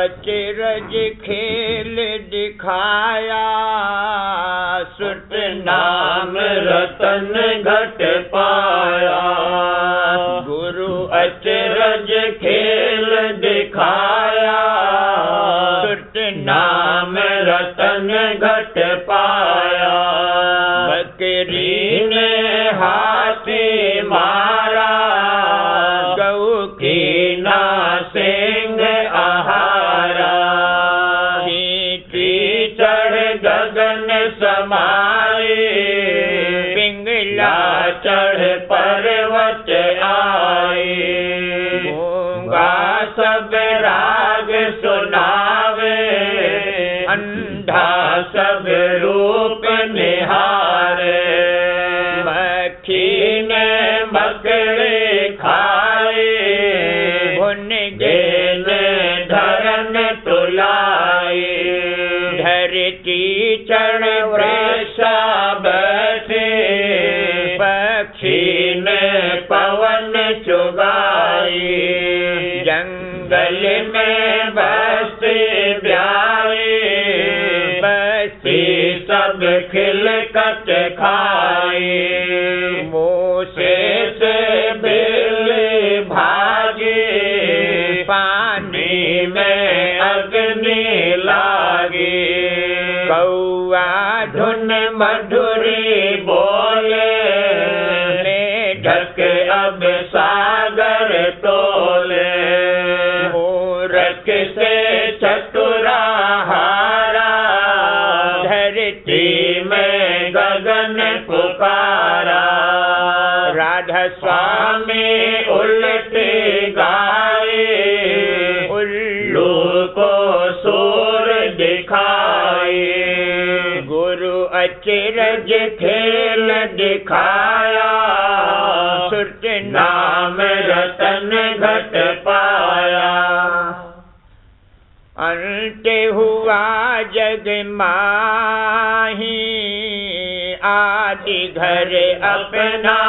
अचरज खेल दिखाया, सुरत नाम रतन घट पाया। गुरु अचरज खेल दिखाया, सुरत नाम रतन घट पाया। बकरी ने हाथी मारा, गऊ की ना सिंह आहारा। चींटी चढ़ गगन समाए, पिंगला चढ़ पर्वत आए। गूंगा सब राग सुनावे, अंधा सब रूप निहारे। मक्खी ने मकड़े खाए, भुन गेन धरन तुलाए। धरती चढ़ वृषा बैठे, पक्षी ने पवन चुगाए। जंगल में बस्ती ब्याए, बस्ती सब खिलकत खाए। मूसे से बिल्ली भागे, पानी में अग्नि लागे। कौआ धुन मधुरी बोले, मेढक अब सागर तोले। मूर्ख से चतुरा हारा, धरती में गगन पुकारा। राधा स्वामी उल्टी गाए, उल्लू को सूर दिखाए। गुरु अचरज खेल दिखाया, सुरत नाम रतन घट पाया। अंत हुआ जग माही, आदि घर अपना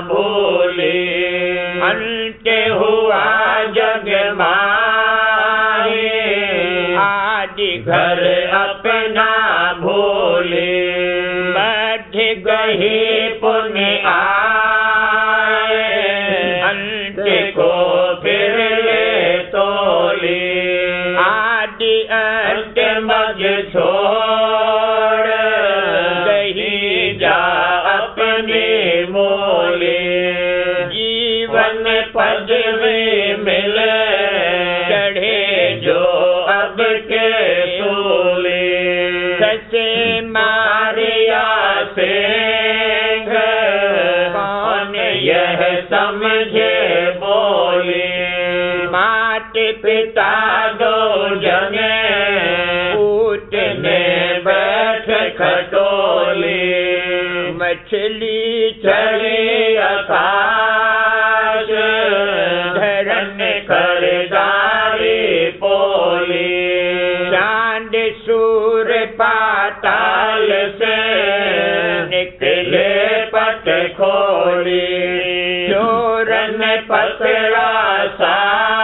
भूले। अंत हुआ जग माही, आदि घर अपना भूले। मध्य गही पुण्य आए, अंत को फिर ले तोले। आदि अंत मज छोड़, गही जा अपने मोले। जीवन पदवी मिले, चढ़े जो अब के सूले। कसे मारिया सिंह, कौन यह समझे बोले। मात पिता दो जने, पूतने बैठ खटोले। मछली चढ़ी आकाश, धरन करदारी पोले। चांद सूर पाताल से, निकले पट खोले। चोरन पकड़ा साह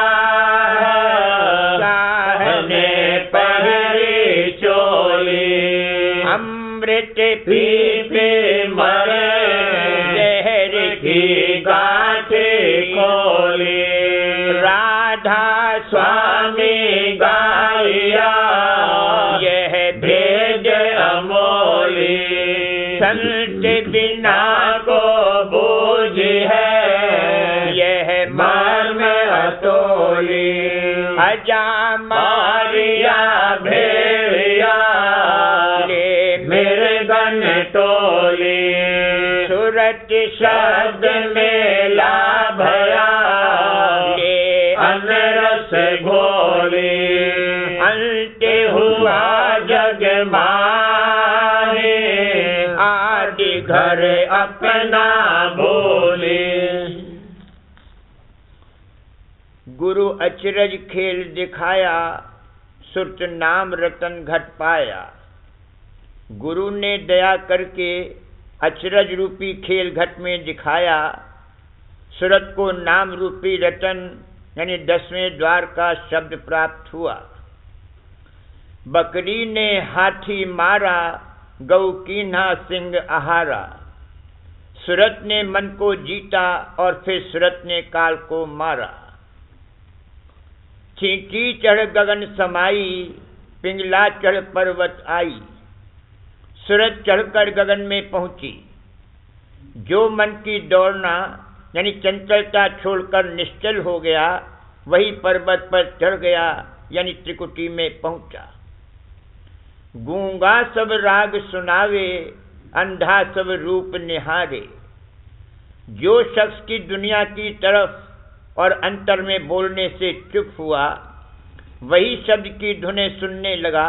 ने पहरी चोली। अमृत पी पे मरे, जहर की गांठे खोली। राधा स्वामी गाया, यह भेद अमोली। संत बिना को बोझ है, यह मर्म अतोली। अजा मारिया भेड़िया, ले मेरे गन टोली। सूरत शब्द में ला भया, ये अनरस घोली। अंत हुआ जग माहे, आदि घर अपना भूले। गुरु अचरज खेल दिखाया, सुरत नाम रतन घट पाया। गुरु ने दया करके अचरज रूपी खेल घट में दिखाया। सुरत को नाम रूपी रतन यानी 10वें द्वार का शब्द प्राप्त हुआ। बकरी ने हाथी मारा, गौ कीन्हा सिंह आहारा। सूरत ने मन को जीता और फिर सूरत ने काल को मारा। चींटी चढ़ गगन समाई, पिंगला चढ़ पर्वत आई। सूरत चढ़कर गगन में पहुंची। जो मन की दौड़ना यानी चंचलता छोड़कर निश्चल हो गया, वही पर्वत पर चढ़ गया यानी त्रिकुटी में पहुंचा। गूंगा सब राग सुनावे, अंधा सब रूप निहारे। जो शख्स की दुनिया की तरफ और अंतर में बोलने से चुप हुआ, वही शब्द की धुनें सुनने लगा।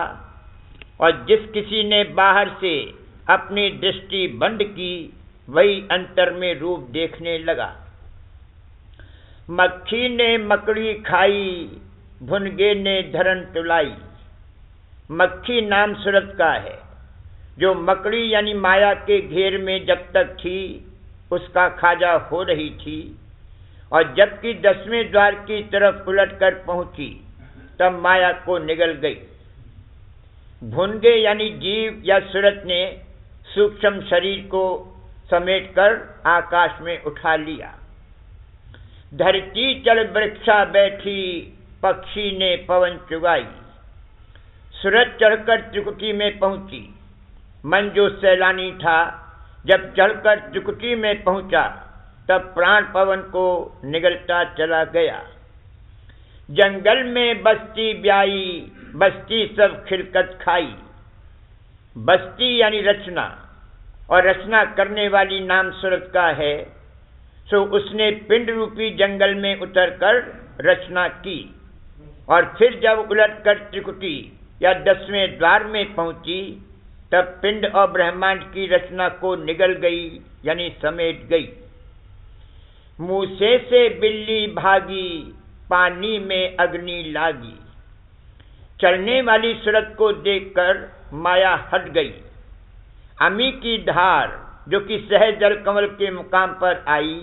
और जिस किसी ने बाहर से अपनी दृष्टि बंद की, वही अंतर में रूप देखने लगा। मक्खी ने मकड़ी खाई, भुनगे ने धरन तुलाई। मक्खी नाम सूरत का है, जो मकड़ी यानी माया के घेर में जब तक थी, उसका खाजा हो रही थी। और जबकि 10वें द्वार की तरफ उलटकर पहुंची, तब माया को निगल गई। भुनगे यानी जीव या सूरत ने सूक्ष्म शरीर को समेटकर आकाश में उठा लिया। धरती चल वृक्षा बैठी, पक्षी ने पवन चुगाई। सूरत चढ़कर त्रिकुटी में पहुंची। मन जो सैलानी था, जब चढ़कर त्रिकुटी में पहुंचा, तब प्राण पवन को निगलता चला गया। जंगल में बस्ती ब्याई, बस्ती सब खिलकत खाई। बस्ती यानी रचना, और रचना करने वाली नाम सूरत का है। सो उसने पिंड रूपी जंगल में उतरकर रचना की। और फिर जब उलटकर त्रिकुटी या 10वें द्वार में पहुंची, तब पिंड और ब्रह्मांड की रचना को निगल गई यानी समेट गई। मूसे से बिल्ली भागी, पानी में अग्नि लागी। चलने वाली सूरत को देखकर माया हट गई। अमी की धार जो कि सहज जल कमल के मुकाम पर आई,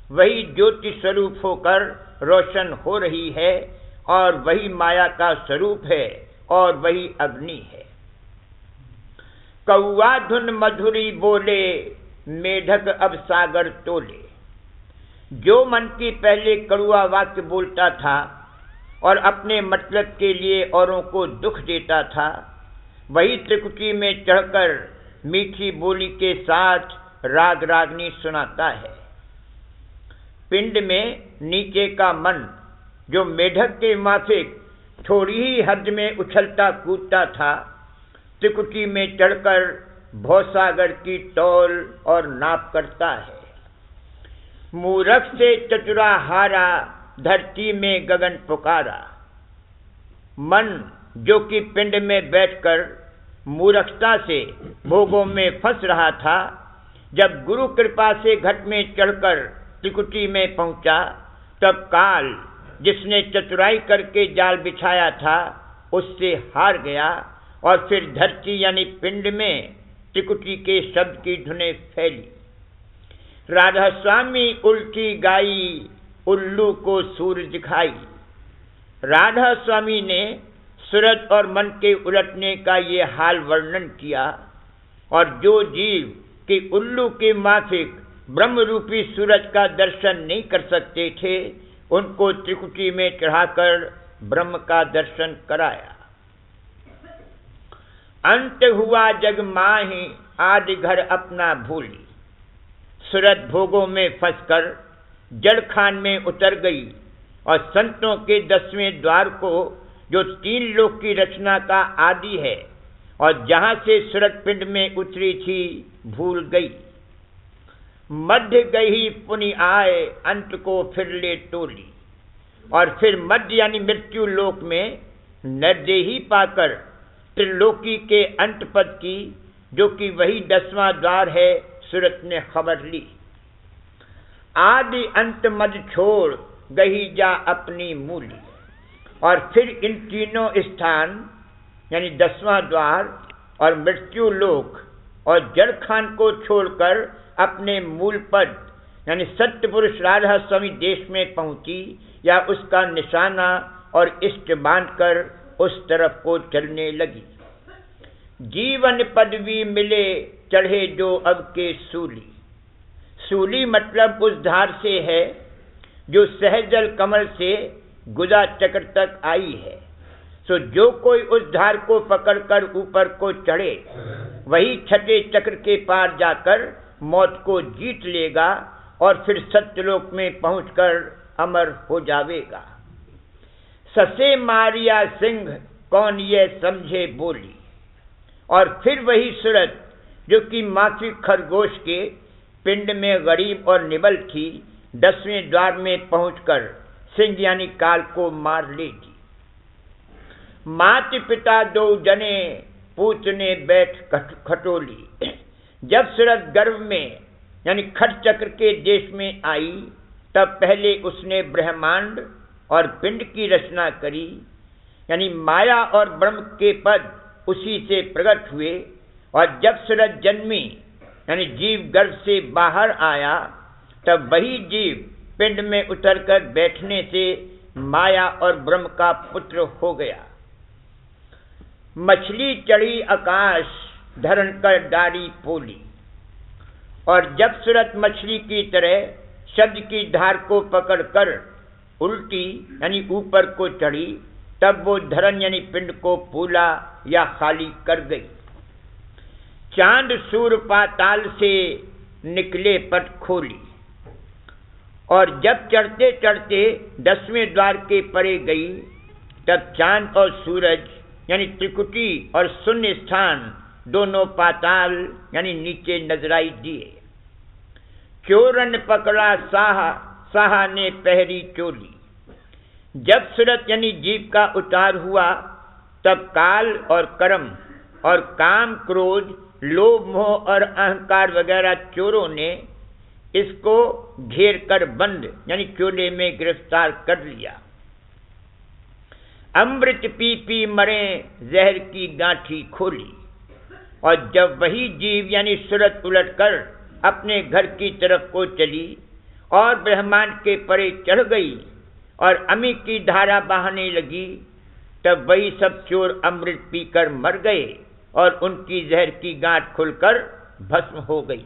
वही ज्योति स्वरूप होकर रोशन हो रही है, और वही माया का स्वरूप है, और वही अग्नि है। कौआ धुन मधुरी बोले, मेढक अब सागर तोले। जो मन की पहले कड़ुआ वाक्य बोलता था और अपने मतलब के लिए औरों को दुख देता था, वही त्रिकुटी में चढ़कर मीठी बोली के साथ राग रागनी सुनाता है। पिंड में नीचे का मन जो मेढक के माफिक थोड़ी ही हद में उछलता कूदता था, त्रिकुटी में चढ़कर भवसागर की तौल और नाप करता है। मूरख से चतुरा हारा, धरती में गगन पुकारा। मन जो कि पिंड में बैठकर मूर्खता से भोगों में फंस रहा था, जब गुरु कृपा से घट में चढ़कर त्रिकुटी में पहुंचा, तब काल जिसने चतुराई करके जाल बिछाया था, उससे हार गया। और फिर धरती यानी पिंड में त्रिकुटी के शब्द की धुनें फैली। राधा स्वामी उल्टी गाई, उल्लू को सूरज दिखाई। राधा स्वामी ने सूरत और मन के उलटने का ये हाल वर्णन किया। और जो जीव कि उल्लू के माफिक ब्रह्म रूपी सूरज का दर्शन नहीं कर सकते थे, उनको त्रिकुटी में चढ़ाकर ब्रह्म का दर्शन कराया। अंत हुआ जग माही, आदि घर अपना भूली। सूरत भोगों में फंसकर जड़ खान में उतर गई और संतों के 10वें द्वार को, जो 3 लोक की रचना का आदि है और जहां से सूरत पिंड में उतरी थी, भूल गई। मध्य गई पुनि आए, अंत को फिर ले टोली। और फिर मध्य यानी मृत्यु लोक में निर्देही पाकर त्रिलोकी के अंत पद की, जो कि वही 10वां द्वार है, सूरत ने खबर ली। आदि अंत मद छोड़ गही जा अपनी मूली। और फिर इन तीनों स्थान यानी 10वां द्वार और मृत्यु लोक और जड़ खान को छोड़कर अपने मूल पद यानी सत्य पुरुष राधा स्वामी देश में पहुंची, या उसका निशाना और इष्ट बांधकर उस तरफ को चलने लगी। जीवन पदवी मिले चढ़े जो अब के सूली। सूली मतलब उस धार से है जो सहजल कमल से गुदा चक्र तक आई है। सो जो कोई उस धार को पकड़कर ऊपर को चढ़े वही छठे चक्र के पार जाकर मौत को जीत लेगा और फिर सत्यलोक में पहुंचकर अमर हो जावेगा। ससे मारिया सिंह कौन ये समझे बोली। और फिर वही सूरत जो कि माफी खरगोश के पिंड में गरीब और निबल थी, 10वें द्वार में पहुंचकर सिंह यानी काल को मार लेगी। माता पिता दो जने पूछने बैठ खटोली। जब सूरत गर्भ में यानी खट चक्र के देश में आई तब पहले उसने ब्रह्मांड और पिंड की रचना करी, यानी माया और ब्रह्म के पद उसी से प्रकट हुए। और जब सूरत जन्मी यानी जीव गर्भ से बाहर आया तब वही जीव पिंड में उतरकर बैठने से माया और ब्रह्म का पुत्र हो गया। मछली चढ़ी आकाश धरण कर डारी पोली। और जब सूरत मछली की तरह शब्द की धार को पकड़कर उल्टी यानी ऊपर को चढ़ी तब वो धरण यानी पिंड को फूला या खाली कर गई। चांद सूर पाताल से निकले पट खोली। और जब चढ़ते चढ़ते 10वें द्वार के परे गई तब चांद और सूरज यानी त्रिकुटी और शून्य स्थान दोनों पाताल यानी नीचे नजराई दिए। चोरन पकड़ा साहा ने पहरी चोली। जब सूरत यानी जीव का उतार हुआ तब काल और कर्म और काम क्रोध लोभ मोह और अहंकार वगैरह चोरों ने इसको घेर कर बंद यानी चोले में गिरफ्तार कर लिया। अमृत पी पी मरे जहर की गांठी खोली। और जब वही जीव यानी सूरत उलटकर अपने घर की तरफ को चली और ब्रह्मांड के परे चढ़ गई और अमी की धारा बहाने लगी तब वही सब चोर अमृत पीकर मर गए और उनकी जहर की गांठ खुलकर भस्म हो गई।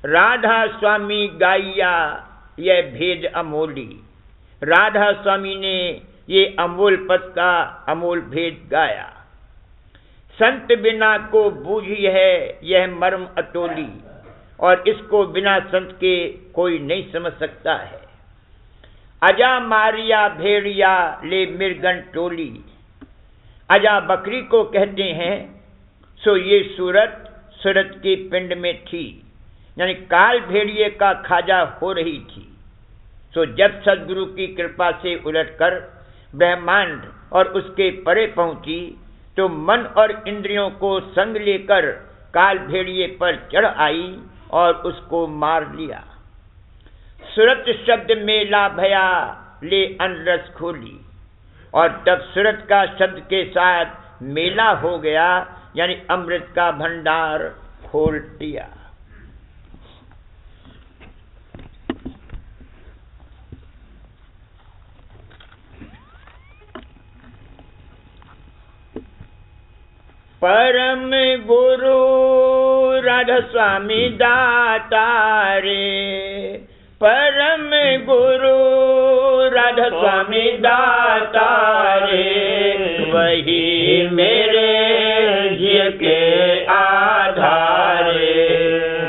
राधा स्वामी गाइया यह भेद अमोली। राधा स्वामी ने ये अमोल पद का अमोल भेद गाया। संत बिना को बूझी है यह मर्म अतोली। और इसको बिना संत के कोई नहीं समझ सकता है। अजा मारिया भेड़िया ले मिर्गन टोली। अजा बकरी को कहते हैं। सो ये सूरत के पिंड में थी यानी काल भेड़िए का खाजा हो रही थी। सो जब सदगुरु की कृपा से उलटकर ब्रह्मांड और उसके परे पहुंची तो मन और इंद्रियों को संग लेकर काल भेड़िए पर चढ़ आई और उसको मार लिया। सूरत शब्द मेला भया ले अनरस खोली। और तब सूरत का शब्द के साथ मेला हो गया यानी अमृत का भंडार खोल दिया। परम गुरु राधा स्वामी दातारे। परम गुरु राधा स्वामी दातारे। वही मेरे जिय के आधारे।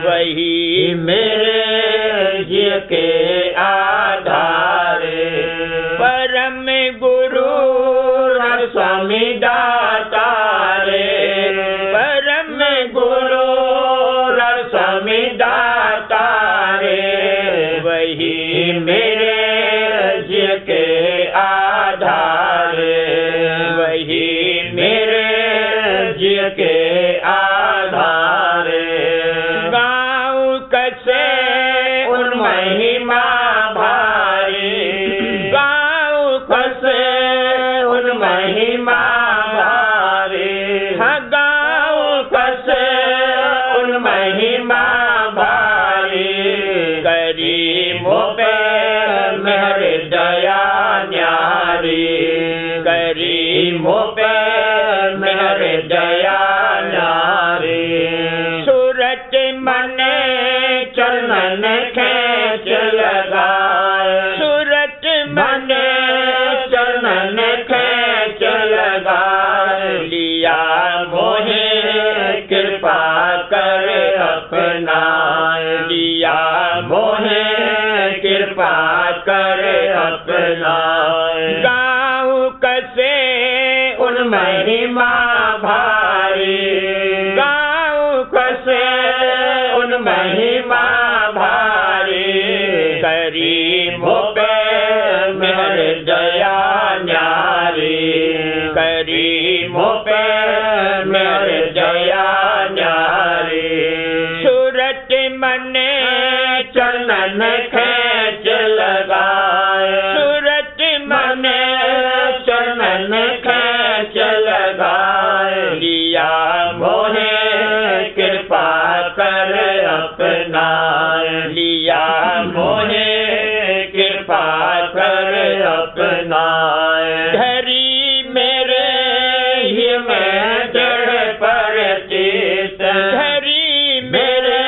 वही मेरे जिय के आधारे। परम गुरु राधा स्वामी दातारे। परम गुरु राधा स्वामी दातारे। वही मेरे जिय के आधारे। वही मेरे जिय के आधारे। गाँव कसे उन महिमा भारी। गाँव कसे उन महिमा भारी। हाँ गाँव कसे उन महिमा भारी। गरीबों पे मेहर दया न्यारी। गरीब मोह पे मेहर दया नारी। सूरत मन चरणन खेच लगाए, सूरत मन चरणन खेच लगाए। लिया मोहे कृपा कर अपनाए, लिया मोहे कृपा कर अपनाए। गाँव कसे उन महिमा भारी, गाँव कसे उन महिमा भारी। करी मोह पे मेहर दया न्यारी, करी मोह पे मेहर दया न्यारी। सूरत मन चरणन खेच लगाए, सूरत मन चरणन खेच लगाए। लिया मोहे कृपा कर अपनाए, लिया मोहे कृपा कर अपनाए। धरी मेरे ही मैं दृढ़ परचित, धरी मेरे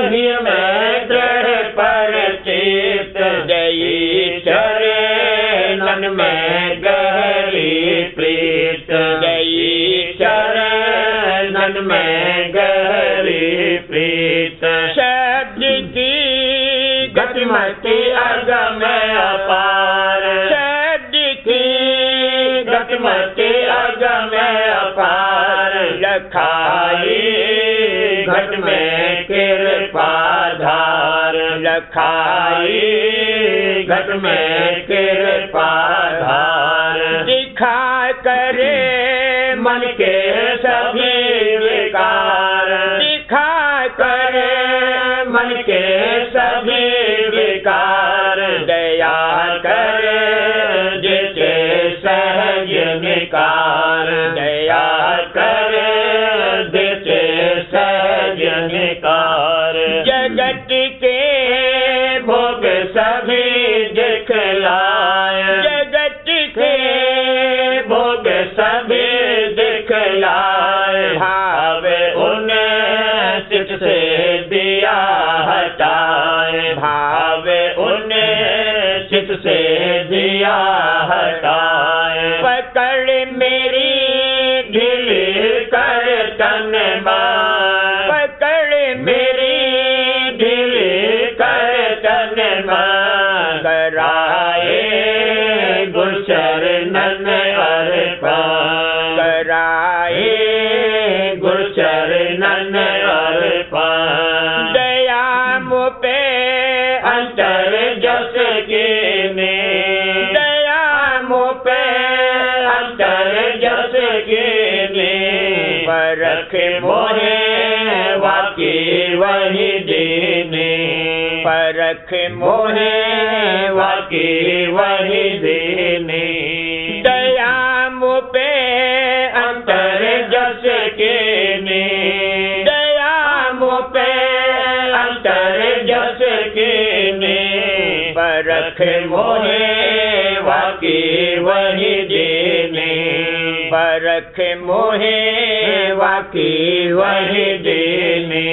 ही मैं दृढ़ परचित। जई चरणन में गहरी प्रीत, जई चरणन में गहरी प्रीत। शब्द की गतिमति अगम अपार, शब्द की गतिमति अगम अपार। लखाई घट में कृपा धार, लखाई घट में कृपा धार। दिखा करे मन के सभी विकार, दिखा करे मन के सभी विकार। दया करे जिसे सहज निकार, दया करे जिसे सहज निकार। जगत के भोग सभी दिखलाए, जगत के भोग सभी दिखलाए। भावे उन्हें चित से दिया हटाए, भावे उन्हें चित से दिया हटाए। पकड़ मेरी ढीली कर तन मन, पकड़ मेरी ढीली कर तन मन। कराए गुरचरणन अर्पण, कराए गुरचरणन अर्पण। दया मुझ पे अंतर जस कीने, दया मुझ पे अंतर जस कीने। परख मोहे वाकी वही दीने, परख मोहे वाकी वही दीने। दया मुझ पे अंतर जस कीने, दया मुझ पे अंतर जस कीने। परख मोहे वाकी वही दीने, परख मोहे वाकी वही दीने।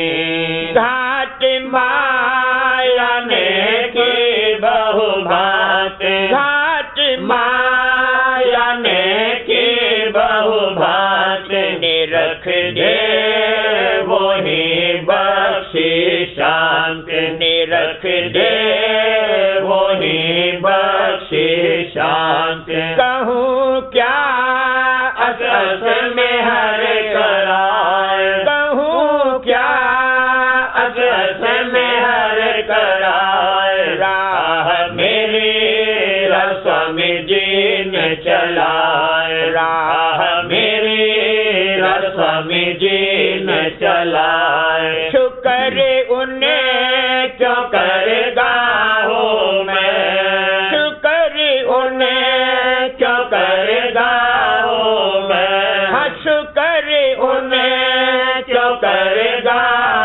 घाट माया ने की बहु भात, घाट माया ने की बहु भात। निरख दे वही बख्शी शांत, निरख दे वही बख्शी शांत। कहूँ क्या अस अस में हर कराए, कहूँ क्या अस अस में हर कराए। राह मेरी स्वामी जी ने चलाए, राह मेरी स्वामी जी ने चलाए। शुक्र उन्हें क्यों करेगा हो मैं, शुक्र उन्हें क्यों करेगा हो मैं। हाँ शुक्र उन्हें क्यों करेगा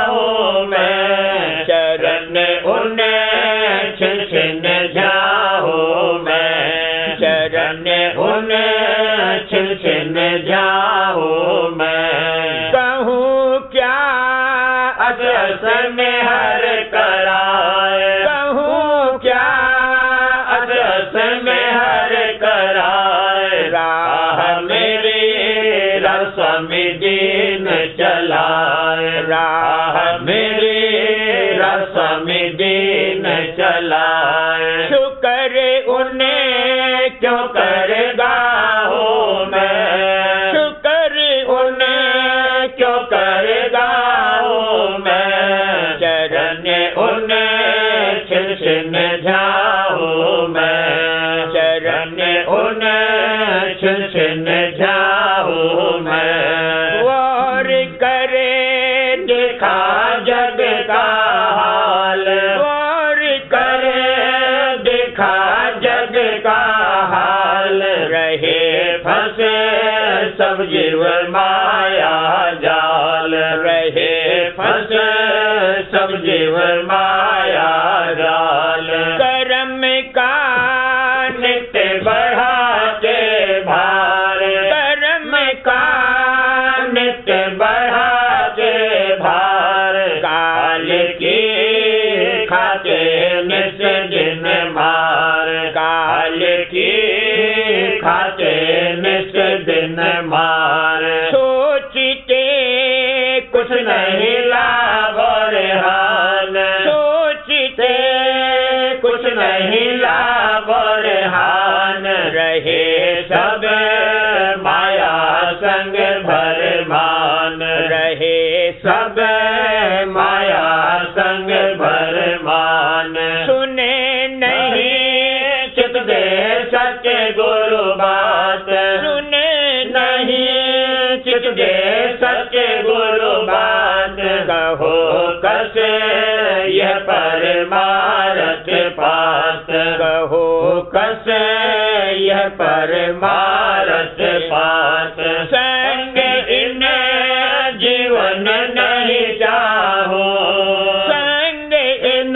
हो मैं। चरण उन्हें छिन छिन जाओ मैं, चरण उन्हें छिन छिन जाऊं मैं। कहूँ क्या अस अस में हर कराए, कहूँ क्या अस अस में हर कराए। राह मेरी स्वामी दीन चलाए, राह मेरी स्वामी दीन चलाए। शुक्र उन्हें क्यों करेगा हूँ मैं, शुक्र उन्हें क्यों करेगा हूँ मैं। चरण उन्हें छिन छिन जाऊँ मैं, चरण उन्हें छिन छिन जाऊँ मैं। और करे देखा जग का हाल, और करे देखा जग का हाल। रहे फंसे सब जीव माया जाल, रहे फंसे सब जीव माया जाल। कर्म का नित्य बढ़ाते भार, कर्म का नित्य बढ़ाते भार। काल की खाते निस दिन मार, काल की खाते निस दिन मार। सोचते कुछ नहीं लाभ और हान, सोचते कुछ नहीं लाभ और हान। रहे सब माया संग भर मान, रहे सब माया संग भर मान। सुने नहीं चित दे सत्य गुरु बात, सुने नहीं चित दे सत्य गुरु बात। कहो कसे यह परमारथ पात, कहो कसे यह परमारथ पात। संग इन जीवन नहीं चाहो, संग इन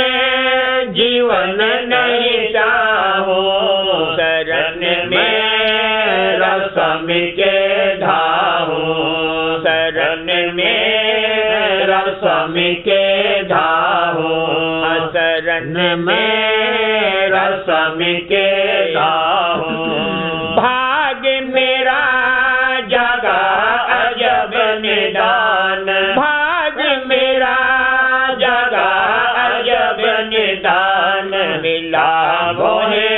जीवन नहीं चाहो। शरण में स्वामी के धाहो, शरण में स्वामी के धाहो। शरण में स्वामी के धाहो। भाग मेरा जागा अजब निदान, भाग मेरा जागा अजब निदान। मिला मोहे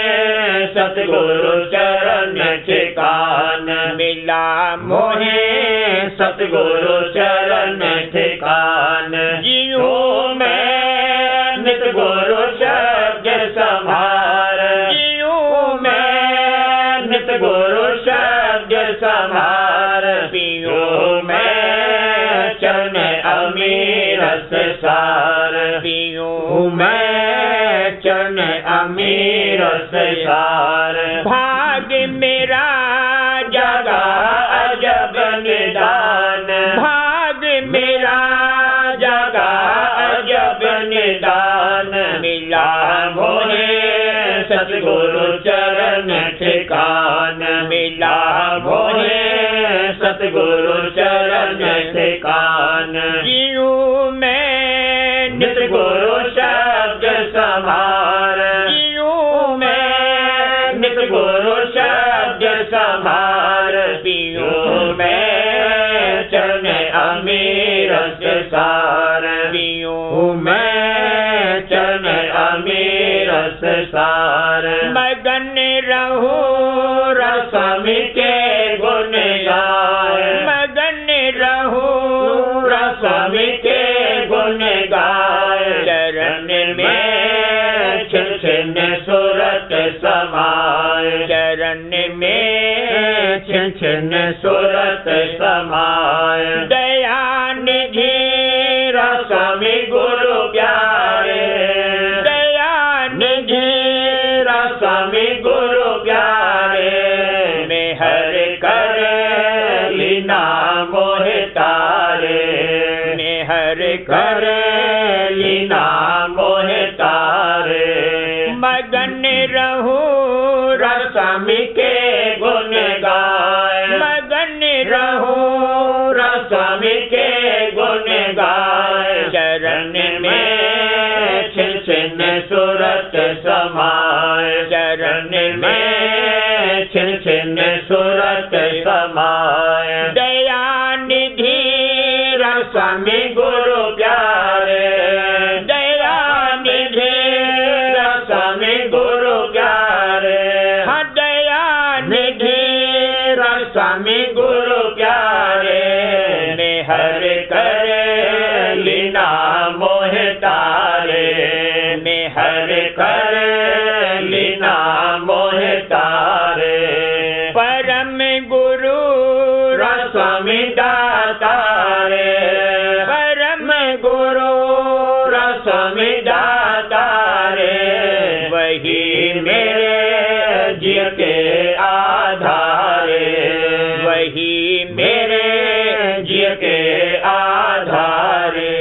सतगुरु चरण ठिकान, मिला मोहे सतगुरु चरण ठिकान। जियो मैं नित गुरु शब्द संभार, जियो मैं नित गुरु शब्द संभार। पियो मैं चरण अमीरस सार, पियो मैं चरण अमीरस सार। भाग मेरा जागा अजब निदान, भाग मेरा जागा अजब निदान। मिला मोहे सतगुरु चरण ठिकान, मिला मोहे सतगुरु चरण ठिकान। जियो मैं नित गुरु शब्द संभार, जियो मैं नित गुरु शब्द संभार। पियो मैं चरण अमीरस सार, पियो मैं चरण अमीरस सार। मगन रहूं स्वामी के गुण गाए, मगन रहूं स्वामी के गुण गाए। चरण में छिन छिन सूरत समाए, चरण में छिन छिन सूरत समाए। दया निधि स्वामी गुरु प्यारे, दया निधि स्वामी गुरु प्यारे। मेहर कर लीना मोहे तारे, मेहर कर लीना मोहे तारे। मगन रहूं स्वामी के गुण गाए, स्वामी के गुण गाए, चरण में छिन छिन सूरत समाए, चरण में छिन छिन सूरत समाए। दया निधि स्वामी गुरु प्यारे, दया निधि स्वामी गुरु प्यारे, हाँ दया निधि स्वामी गुरु प्यारे। मेहर करे लीना मोह तारे, मेहर करे लीना मोह तारे। परम गुरु स्वामी दातारे, परम गुरु स्वामी दातारे। वही मेरे जीव के आधारे, वही मेरे जीव के आधारे।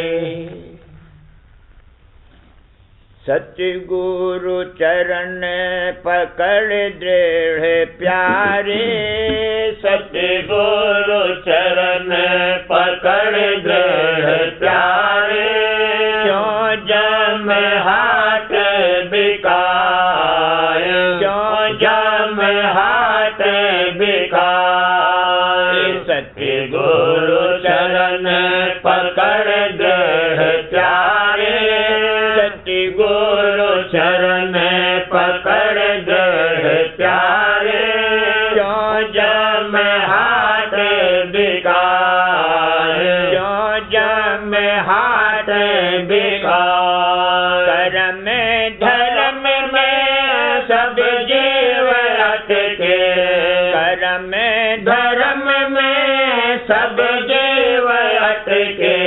सतगुरु चरण पकड़ दृढ़ प्यारे, सतगुरु चरण पकड़ दृढ़ प्यारे। क्यों जम हाथ बिकाए, क्यों जम हाथ बिकाए। सतगुरु चरण पकड़ दृढ़ प्यारे, सतगुरु चरण पकड़ दृढ़ प्यारे। क्यों जम हाथ बिकाए, क्यों जम हाथ बिकाए। कर्म धर्म में सब जीव अटके, कर्म धर्म में सब जीव अटके।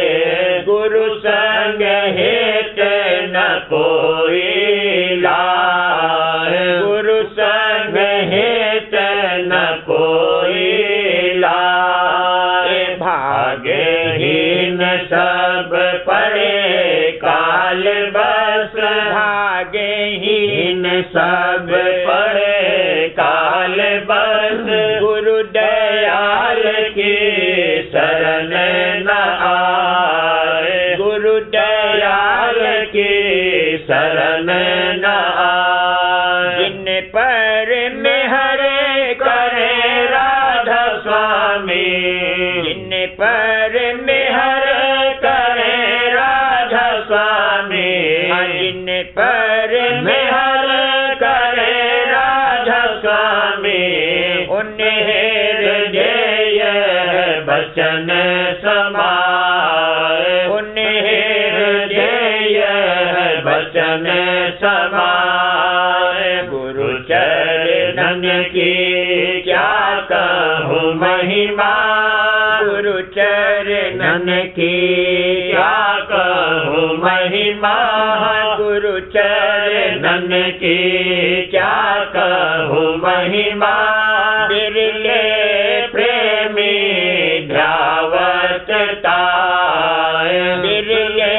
गुरु संग हित न कोई लाए, गुरु संग हित न कोई लाए। भाग्यहीन सब पड़े काल बस, भाग्यहीन सब पड़े काल बस। गुरु दयाल की शरण न आए, गुरु दयाल की शरण न आए। जिन पर मेहर करे राधा स्वामी, जिन पर मेहर करे राधा स्वामी। जिन पर मेहर करे राधा स्वामी। उन्हें हृदय बचन समाए, उन्हें हृदय बचन समाए। गुरु चरणन की क्या कहूँ महिमा, गुरु चरणन की क्या कहूँ महिमा। गुरु चरणन की क्या कहूँ महिमा। बिरले प्रेमी ध्यावत ताए, बिरले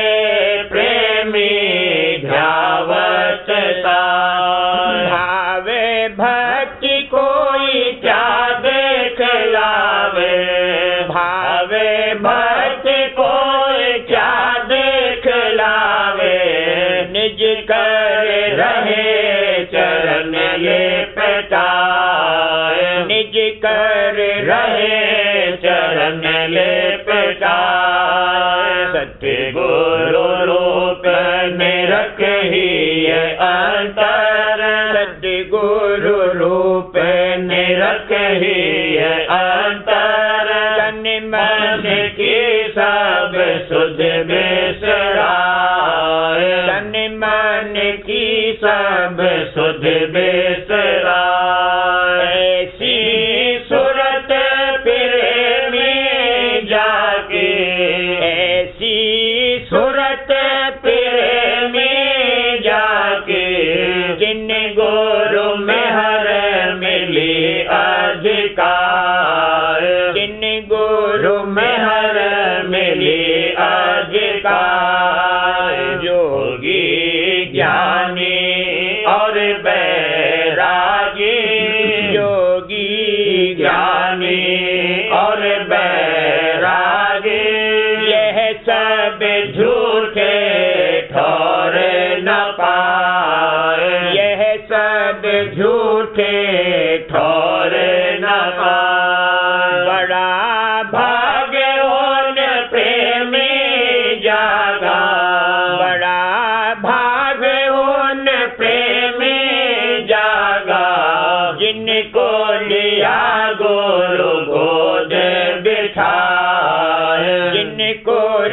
प्रेमी ध्यावत ताए। भावे भक्ति कोई क्या देख लावे, भावे भक्ति कोई क्या देख लावे। निज कर रहे चरण ले पटाए, निज कर रहे चरण ले पटाए। सतगुरु रूप में रखी अंतर, सतगुरु रूप में रखी अंतर। तन मन की सब सुध बिसराए, तन मन की सब सुध बिसराए। ऐसी सूरत प्रेमी जाके, ऐसी सूरत प्रेमी जाके। जिन गुरु मेहर मिली अधिकार, जिन गुरु मेहर मिली अधिकार। योगी ज्ञानी और बैरागी, योगी ज्ञानी और बैरागी।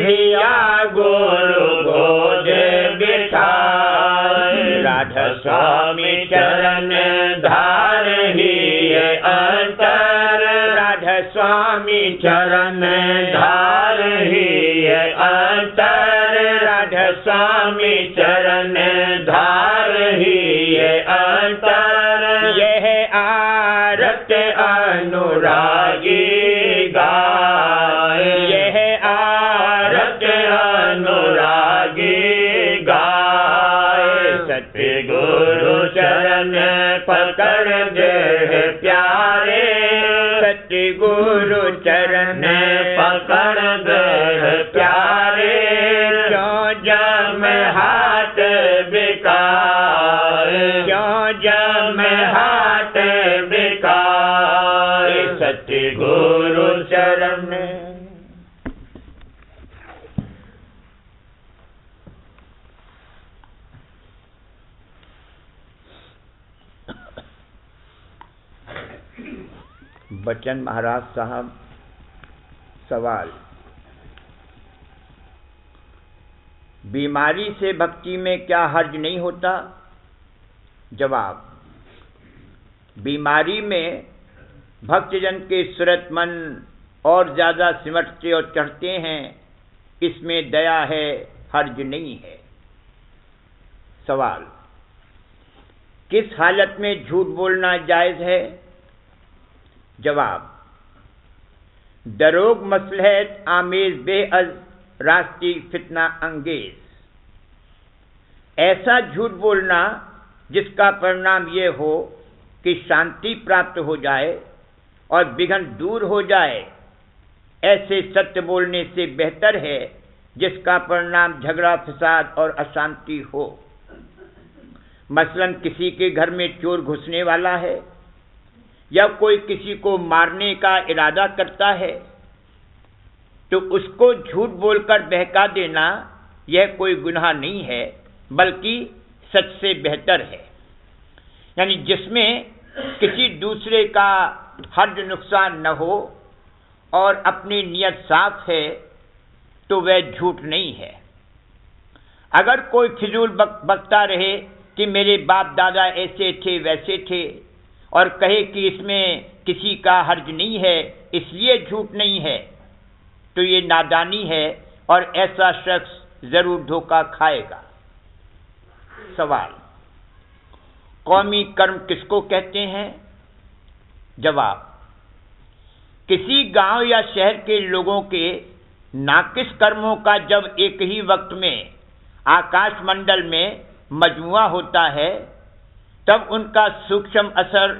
हिया गुरु गोद बिठाए। राधा स्वामी चरण धार ही अंतर, राधा स्वामी चरण धार ही अंतर, राधा स्वामी चरण धार ही अंतर। यह आरत अनुरागी गाय, यह आरत अनुरागी गाय। सतगुरु चरण पकड़ दे प्यारे, सतगुरु चरण पकड़ दे प्यारे। क्यों जम हाथ बिकार, क्यों जम हाथ बिकार। सतगुरु चरण बच्चन महाराज साहब, सवाल, बीमारी से भक्ति में क्या हर्ज नहीं होता? जवाब, बीमारी में भक्तजन के सूरत मन और ज़्यादा सिमटते और चढ़ते हैं, इसमें दया है, हर्ज नहीं है। सवाल, किस हालत में झूठ बोलना जायज़ है? जवाब, दरोग मसलहत आमेज बेअज़ रास्ती फितना अंगेज। ऐसा झूठ बोलना जिसका परिणाम ये हो कि शांति प्राप्त हो जाए और विघ्न दूर हो जाए, ऐसे सत्य बोलने से बेहतर है जिसका परिणाम झगड़ा फसाद और अशांति हो। मसलन किसी के घर में चोर घुसने वाला है या कोई किसी को मारने का इरादा करता है, तो उसको झूठ बोलकर बहका देना यह कोई गुनाह नहीं है, बल्कि सच से बेहतर है। यानी जिसमें किसी दूसरे का हर्ज नुकसान न हो और अपनी नीयत साफ है, तो वह झूठ नहीं है। अगर कोई फिजूल बकता रहे कि मेरे बाप दादा ऐसे थे वैसे थे, और कहे कि इसमें किसी का हर्ज नहीं है इसलिए झूठ नहीं है, तो ये नादानी है और ऐसा शख्स जरूर धोखा खाएगा। सवाल, कौमी कर्म किसको कहते हैं? जवाब, किसी गांव या शहर के लोगों के नाकिस कर्मों का जब एक ही वक्त में आकाशमंडल में मजमुआ होता है, तब उनका सूक्ष्म असर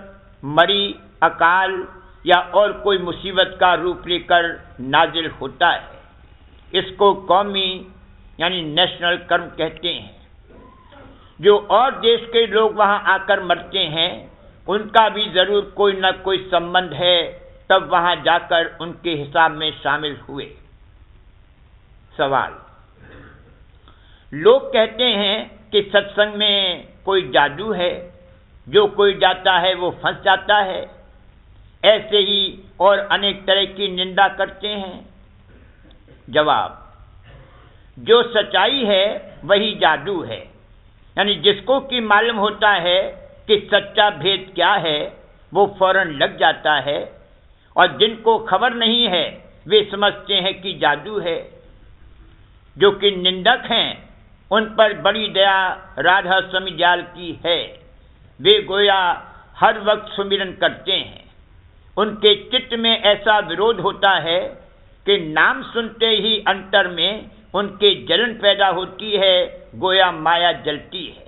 मरी, अकाल या और कोई मुसीबत का रूप लेकर नाजिल होता है। इसको कौमी यानी नेशनल कर्म कहते हैं। जो और देश के लोग वहां आकर मरते हैं, उनका भी जरूर कोई न कोई संबंध है, तब वहां जाकर उनके हिसाब में शामिल हुए। सवाल, लोग कहते हैं कि सत्संग में कोई जादू है, जो कोई जाता है वो फंस जाता है। ऐसे ही और अनेक तरह की निंदा करते हैं। जवाब, जो सच्चाई है वही जादू है। यानी जिसको कि मालूम होता है कि सच्चा भेद क्या है, वो फौरन लग जाता है, और जिनको खबर नहीं है वे समझते हैं कि जादू है। जो कि निंदक हैं, उन पर बड़ी दया राधा स्वामी दयाल की है। वे गोया हर वक्त सुमिरन करते हैं। उनके चित्त में ऐसा विरोध होता है कि नाम सुनते ही अंतर में उनके जलन पैदा होती है, गोया माया जलती है।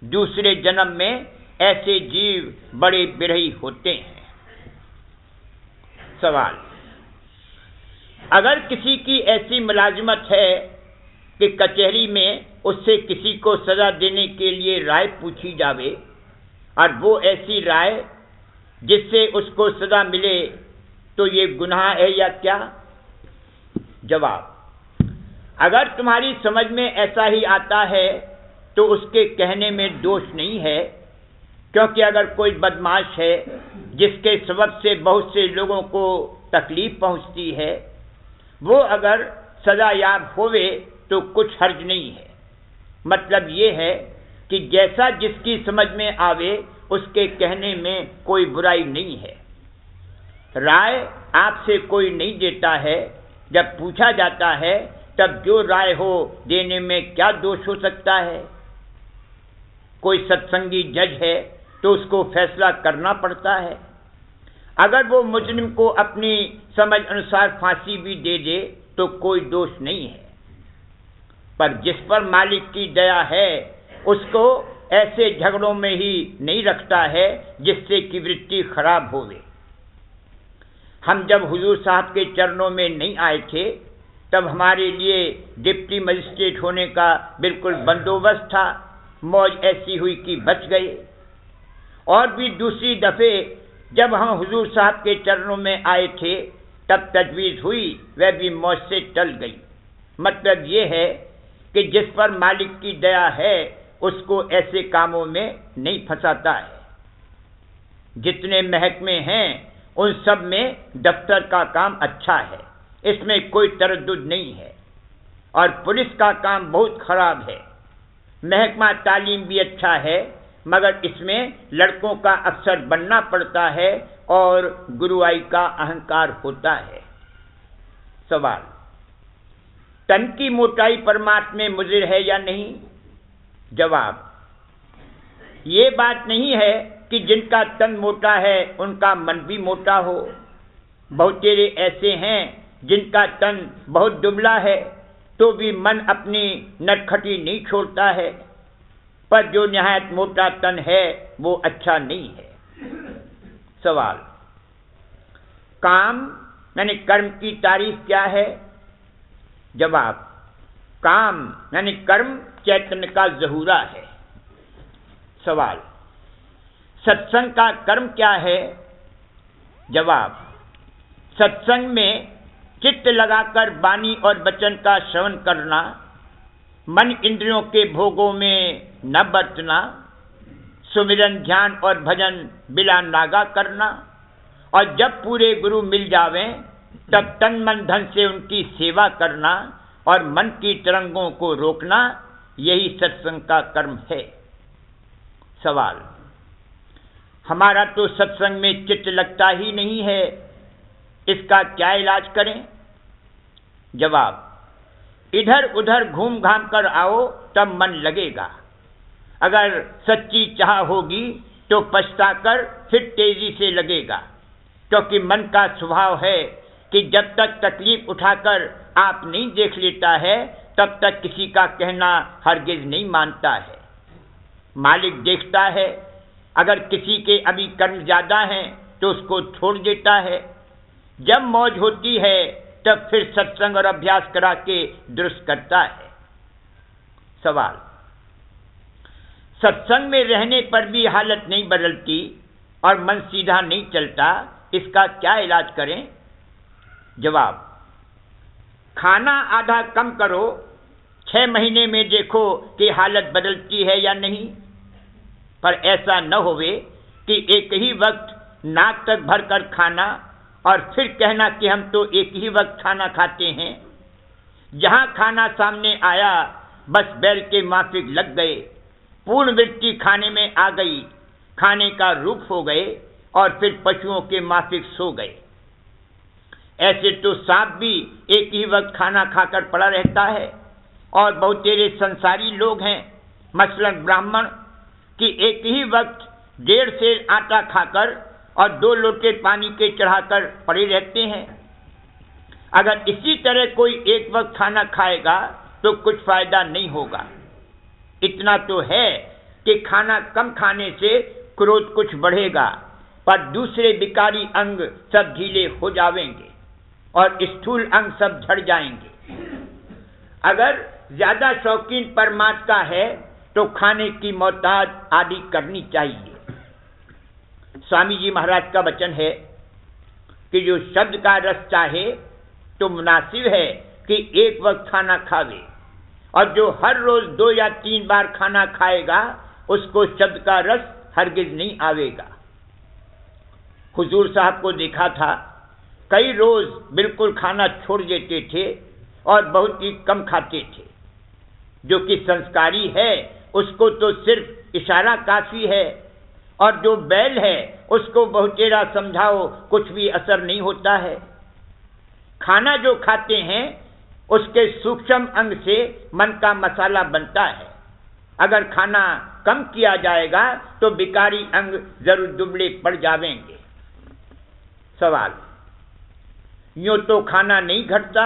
दूसरे जन्म में ऐसे जीव बड़े बिरही होते हैं। सवाल, अगर किसी की ऐसी मुलाजिमत है कि कचहरी में उससे किसी को सजा देने के लिए राय पूछी जावे, और वो ऐसी राय जिससे उसको सजा मिले, तो ये गुनाह है या क्या? जवाब, अगर तुम्हारी समझ में ऐसा ही आता है तो उसके कहने में दोष नहीं है, क्योंकि अगर कोई बदमाश है जिसके सबब से बहुत से लोगों को तकलीफ पहुंचती है, वो अगर सजायाब होवे तो कुछ हर्ज नहीं है। मतलब ये है कि जैसा जिसकी समझ में आवे उसके कहने में कोई बुराई नहीं है। राय आपसे कोई नहीं देता है, जब पूछा जाता है तब जो राय हो देने में क्या दोष हो सकता है। कोई सत्संगी जज है तो उसको फैसला करना पड़ता है। अगर वो मुजरिम को अपनी समझ अनुसार फांसी भी दे दे तो कोई दोष नहीं है। पर जिस पर मालिक की दया है उसको ऐसे झगड़ों में ही नहीं रखता है जिससे कि वृत्ति खराब होवे। हम जब हुजूर साहब के चरणों में नहीं आए थे तब हमारे लिए डिप्टी मजिस्ट्रेट होने का बिल्कुल बंदोबस्त था। मौज ऐसी हुई कि बच गए। और भी दूसरी दफ़े जब हम हुजूर साहब के चरणों में आए थे तब तजवीज़ हुई, वह भी मौज से टल गई। मतलब ये है कि जिस पर मालिक की दया है उसको ऐसे कामों में नहीं फंसाता है। जितने महकमे हैं उन सब में दफ्तर का काम अच्छा है, इसमें कोई तरद्दुद नहीं है। और पुलिस का काम बहुत खराब है। महकमा तालीम भी अच्छा है मगर इसमें लड़कों का अफसर बनना पड़ता है और गुरुआई का अहंकार होता है। सवाल, तन की मोटाई परमात्मा में मुज़िर है या नहीं? जवाब, ये बात नहीं है कि जिनका तन मोटा है उनका मन भी मोटा हो। बहुतेरे ऐसे हैं जिनका तन बहुत दुबला है तो भी मन अपनी नटखटी नहीं छोड़ता है। पर जो निहायत मोटा तन है वो अच्छा नहीं है। सवाल, काम यानी कर्म की तारीफ क्या है? जवाब, काम यानी कर्म चैतन्य का ज़हूरा है। सवाल, सत्संग का कर्म क्या है? जवाब, सत्संग में चित्त लगाकर वाणी और वचन का श्रवण करना, मन इंद्रियों के भोगों में न बरतना, सुमिरन ध्यान और भजन बिला नागा करना, और जब पूरे गुरु मिल जावें तब तन मन धन से उनकी सेवा करना और मन की तरंगों को रोकना, यही सत्संग का कर्म है। सवाल, हमारा तो सत्संग में चित्त लगता ही नहीं है, इसका क्या इलाज करें? जवाब, इधर उधर घूम घाम कर आओ तब मन लगेगा। अगर सच्ची चाह होगी तो पछताकर फिर तेजी से लगेगा, क्योंकि मन का स्वभाव है कि जब तक तकलीफ उठाकर आप नहीं देख लेता है तब तक किसी का कहना हरगिज नहीं मानता है। मालिक देखता है, अगर किसी के अभी कर्म ज़्यादा हैं तो उसको छोड़ देता है। जब मौज होती है तब फिर सत्संग और अभ्यास करा के दुरुस्त करता है। सवाल, सत्संग में रहने पर भी हालत नहीं बदलती और मन सीधा नहीं चलता, इसका क्या इलाज करें? जवाब, खाना आधा कम करो, 6 महीने में देखो कि हालत बदलती है या नहीं। पर ऐसा न होवे कि एक ही वक्त नाक तक भरकर खाना और फिर कहना कि हम तो एक ही वक्त खाना खाते हैं। जहां खाना सामने आया बस बैल के माफिक लग गए, पूर्ण वृत्ति खाने में आ गई, खाने का रूप हो गए और फिर पशुओं के माफिक सो गए। ऐसे तो सांप भी एक ही वक्त खाना खाकर पड़ा रहता है। और बहुतेरे संसारी लोग हैं, मसलन ब्राह्मण, कि एक ही वक्त 1.5 सेर आटा खाकर और 2 लोटे पानी के चढ़ाकर पड़े रहते हैं। अगर इसी तरह कोई एक वक्त खाना खाएगा तो कुछ फायदा नहीं होगा। इतना तो है कि खाना कम खाने से क्रोध कुछ बढ़ेगा, पर दूसरे विकारी अंग सब ढीले हो जाएंगे और स्थूल अंग सब झड़ जाएंगे। अगर ज्यादा शौकीन परमात्मा का है तो खाने की मोहताज आदि करनी चाहिए। स्वामी जी महाराज का वचन है कि जो शब्द का रस चाहे तो मुनासिब है कि एक वक्त खाना खावे, और जो हर रोज 2 या 3 बार खाना खाएगा उसको शब्द का रस हरगिज नहीं आवेगा। हुजूर साहब को देखा था, कई रोज बिल्कुल खाना छोड़ देते थे और बहुत ही कम खाते थे। जो कि संस्कारी है उसको तो सिर्फ इशारा काफी है, और जो बैल है उसको बहुतेरा समझाओ कुछ भी असर नहीं होता है। खाना जो खाते हैं उसके सूक्ष्म अंग से मन का मसाला बनता है। अगर खाना कम किया जाएगा तो विकारी अंग जरूर दुबले पड़ जाएंगे। सवाल, यूं तो खाना नहीं घटता,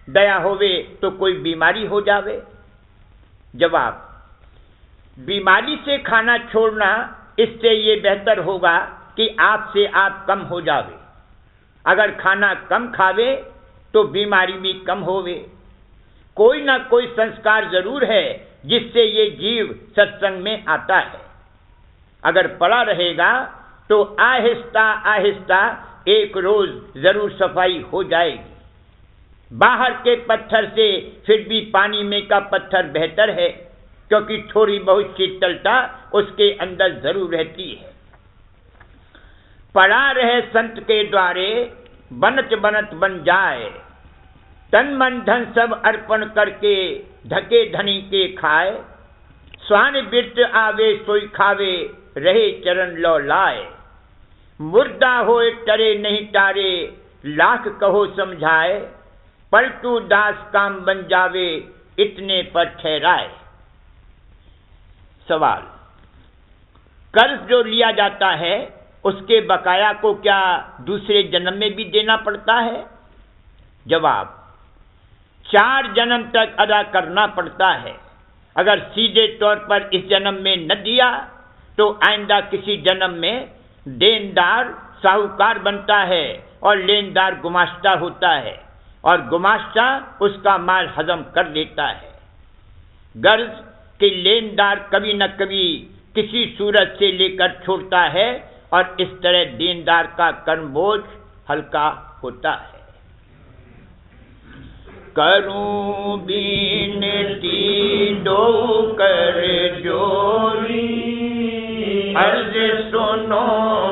दया होवे तो कोई बीमारी हो जावे। जवाब, बीमारी से खाना छोड़ना इससे ये बेहतर होगा कि आपसे आप कम हो जावे। अगर खाना कम खावे तो बीमारी भी कम होवे। कोई ना कोई संस्कार जरूर है जिससे ये जीव सत्संग में आता है। अगर पड़ा रहेगा तो आहिस्ता आहिस्ता एक रोज जरूर सफाई हो जाएगी। बाहर के पत्थर से फिर भी पानी में का पत्थर बेहतर है, क्योंकि थोड़ी बहुत शीतलता उसके अंदर जरूर रहती है। पड़ा रहे संत के द्वारे, बनत बनत बन जाए। तन मन धन सब अर्पण करके, ढके धनी के खाए। स्वान बिरत आवे सोई खावे, रहे चरण लो लाए। मुर्दा होए टरे नहीं टारे, लाख कहो समझाए। पलटू दास काम बन जावे, इतने पर ठहराए। सवाल, कर्ज जो लिया जाता है उसके बकाया को क्या दूसरे जन्म में भी देना पड़ता है? जवाब, 4 जन्म तक अदा करना पड़ता है। अगर सीधे तौर पर इस जन्म में न दिया तो आइंदा किसी जन्म में देनदार साहूकार बनता है और लेनदार गुमाश्ता होता है, और गुमाश्ता उसका माल हजम कर लेता है। गर्ज के लेनदार कभी न कभी किसी सूरत से लेकर छोड़ता है, और इस तरह देनदार का कर्म बोझ हल्का होता है। करूं बीनती दो कर जोरी, अर्ज सुनो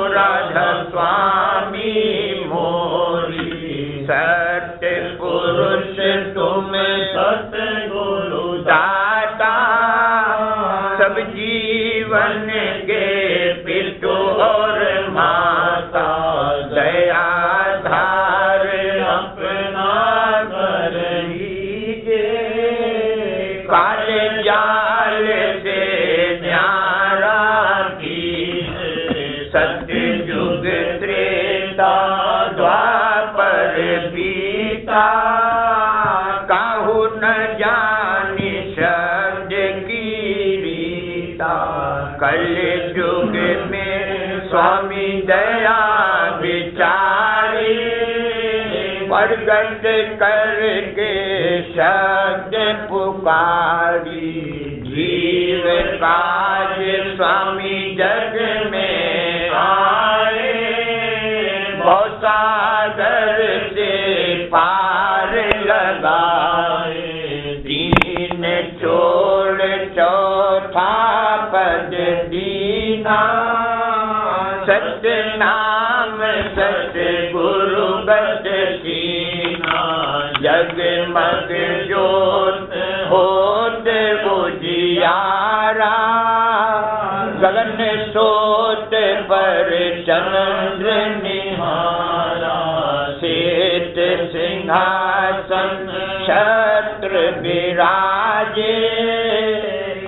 राधा स्वामी मोरी। सत्य पुरुष तुम सतगुरु दाता, सब जीवन के पितु और माता। दया धार अपना कर लीजे, काल जाल से न्यारा की। सत्य युग त्रेता द्वापर बीता, काहू न जानी शब्द की रीता। कल युग में स्वामी दया विचारी, प्रगट करके शब्द पुकारी। जीव काज स्वामी जग में आए, भवसागर से पार लगाए। दीन छोड़ चौथा पद दीना, सत्य नाम सत्य गुरु गत कीना। जगमग ज्योत होत उजियारा, गगन सोत पर चंद्र निहारा। श्वेत सिंहासन छत्र विराजे,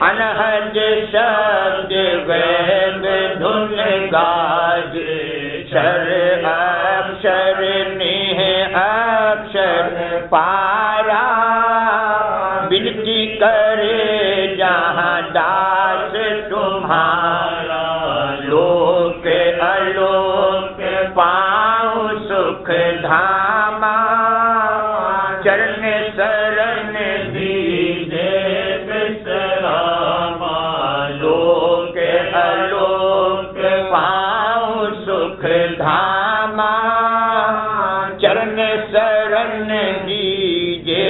अनहद शब्द वेद धुन गाजे। क्षर अक्षर निह अक्षर पारा, विनती करे जहाँ दास तुम्हारा। लोक अलोक पाऊँ सुख धामा, चरण शरण दीजे विश्रामा। लोक अलोक पाऊँ सुख धामा, चरण शरण दीजे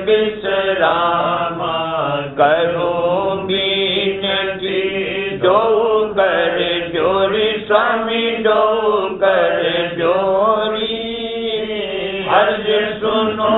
विश्रामा। करो बीनती दो कर जोरी, स्वामी दो कर जोरी। अर्ज सुनो